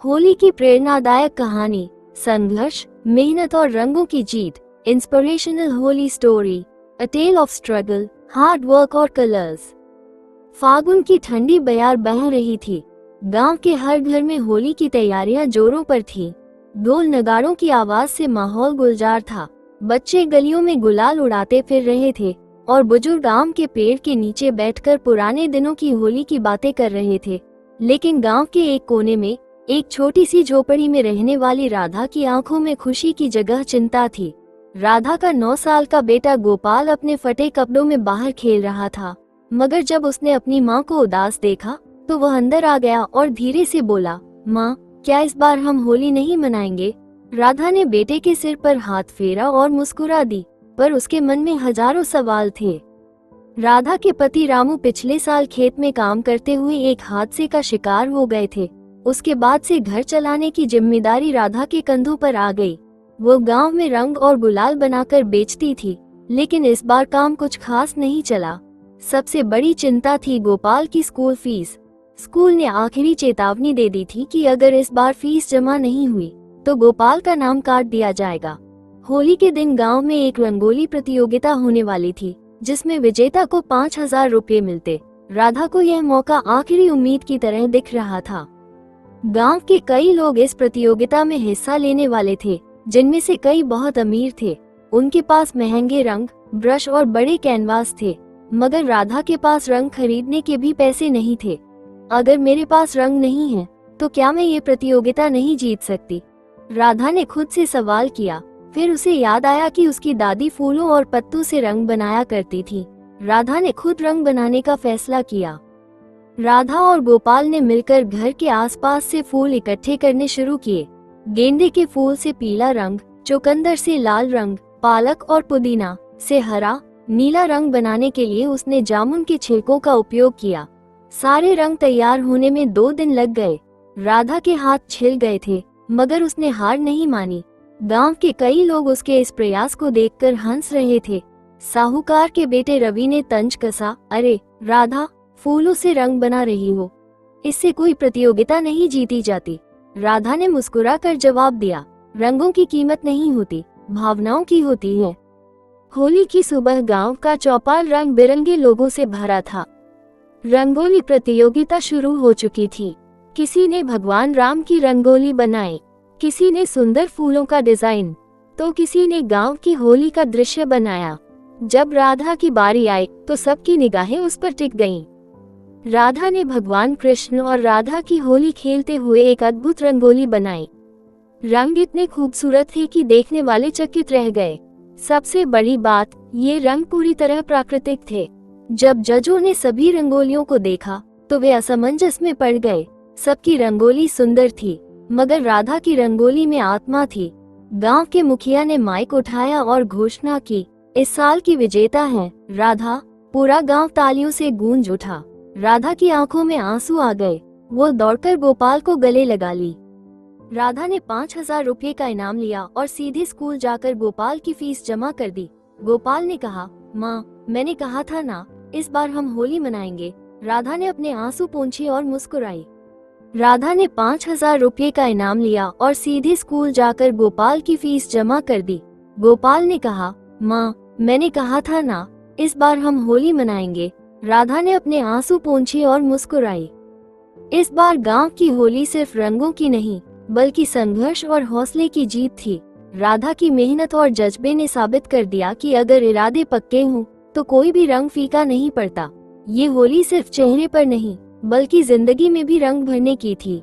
होली की प्रेरणादायक कहानी, संघर्ष, मेहनत और रंगों की जीत। Inspirational Holi story, a tale of struggle, hard work और कलर्स। फागुन की ठंडी बयार बह रही थी। गांव के हर घर में होली की तैयारियां जोरों पर थीं। ढोल नगाड़ों की आवाज से माहौल गुलजार था। बच्चे गलियों में गुलाल उड़ाते फिर रहे थे और बुजुर्ग आम के पेड़ के नीचे बैठकर पुराने दिनों की होली की बातें कर रहे थे। लेकिन गांव के एक कोने में एक छोटी सी झोपड़ी में रहने वाली राधा की आंखों में खुशी की जगह चिंता थी। राधा का 9 साल का बेटा गोपाल अपने फटे कपड़ों में बाहर खेल रहा था, मगर जब उसने अपनी माँ को उदास देखा तो वह अंदर आ गया और धीरे से बोला, माँ, क्या इस बार हम होली नहीं मनाएंगे? राधा ने बेटे के सिर पर हाथ फेरा और मुस्कुरा दी, पर उसके मन में हजारों सवाल थे। राधा के पति रामू पिछले साल खेत में काम करते हुए एक हादसे का शिकार हो गए थे। उसके बाद से घर चलाने की जिम्मेदारी राधा के कंधों पर आ गई। वो गांव में रंग और गुलाल बनाकर बेचती थी, लेकिन इस बार काम कुछ खास नहीं चला। सबसे बड़ी चिंता थी गोपाल की स्कूल फीस। स्कूल ने आखिरी चेतावनी दे दी थी कि अगर इस बार फीस जमा नहीं हुई तो गोपाल का नाम काट दिया जाएगा। होली के दिन गांव में एक रंगोली प्रतियोगिता होने वाली थी, जिसमें विजेता को 5,000 रुपये मिलते। राधा को यह मौका आखिरी उम्मीद की तरह दिख रहा था। गांव के कई लोग इस प्रतियोगिता में हिस्सा लेने वाले थे, जिनमें से कई बहुत अमीर थे। उनके पास महंगे रंग, ब्रश और बड़े कैनवास थे, मगर राधा के पास रंग खरीदने के भी पैसे नहीं थे। अगर मेरे पास रंग नहीं है तो क्या मैं ये प्रतियोगिता नहीं जीत सकती? राधा ने खुद से सवाल किया। फिर उसे याद आया कि उसकी दादी फूलों और पत्तों से रंग बनाया करती थी। राधा ने खुद रंग बनाने का फैसला किया। राधा और गोपाल ने मिलकर घर के आसपास से फूल इकट्ठे करने शुरू किए। गेंदे के फूल से पीला रंग, चुकंदर से लाल रंग, पालक और पुदीना से हरा, नीला रंग बनाने के लिए उसने जामुन के छिलकों का उपयोग किया। सारे रंग तैयार होने में 2 दिन लग गए। राधा के हाथ छिल गए थे, मगर उसने हार नहीं मानी। गांव के कई लोग उसके इस प्रयास को देखकर हंस रहे थे। साहूकार के बेटे रवि ने तंज कसा, अरे राधा, फूलों से रंग बना रही हो, इससे कोई प्रतियोगिता नहीं जीती जाती। राधा ने मुस्कुराकर जवाब दिया, रंगों की कीमत नहीं होती, भावनाओं की होती है। होली की सुबह गांव का चौपाल रंग बिरंगे लोगों से भरा था। रंगोली प्रतियोगिता शुरू हो चुकी थी। किसी ने भगवान राम की रंगोली बनाई, किसी ने सुंदर फूलों का डिजाइन, तो किसी ने गांव की होली का दृश्य बनाया। जब राधा की बारी आई तो सबकी निगाहें उस पर टिक गईं। राधा ने भगवान कृष्ण और राधा की होली खेलते हुए एक अद्भुत रंगोली बनाई। रंग इतने खूबसूरत थे कि देखने वाले चकित रह गए। सबसे बड़ी बात, ये रंग पूरी तरह प्राकृतिक थे। जब जजों ने सभी रंगोलियों को देखा तो वे असमंजस में पड़ गए। सबकी रंगोली सुंदर थी, मगर राधा की रंगोली में आत्मा थी। गांव के मुखिया ने माइक उठाया और घोषणा की, इस साल की विजेता है राधा। पूरा गांव तालियों से गूंज उठा। राधा की आंखों में आंसू आ गए। वो दौड़कर गोपाल को गले लगा ली। राधा ने 5,000 रुपये का इनाम लिया और सीधे स्कूल जाकर गोपाल की फीस जमा कर दी। गोपाल ने कहा, माँ, मैंने कहा था ना, इस बार हम होली मनाएंगे। राधा ने अपने आंसू पोंछे और मुस्कुराई। राधा ने 5,000 रुपये का इनाम लिया और सीधे स्कूल जाकर गोपाल की फीस जमा कर दी। गोपाल ने कहा, माँ, मैंने कहा था ना, इस बार हम होली मनाएंगे। राधा ने अपने आंसू पोंछे और मुस्कुराई। इस बार गांव की होली सिर्फ रंगों की नहीं, बल्कि संघर्ष और हौसले की जीत थी। राधा की मेहनत और जज्बे ने साबित कर दिया कि अगर इरादे पक्के हों तो कोई भी रंग फीका नहीं पड़ता। ये होली सिर्फ चेहरे पर नहीं, बल्कि जिंदगी में भी रंग भरने की थी।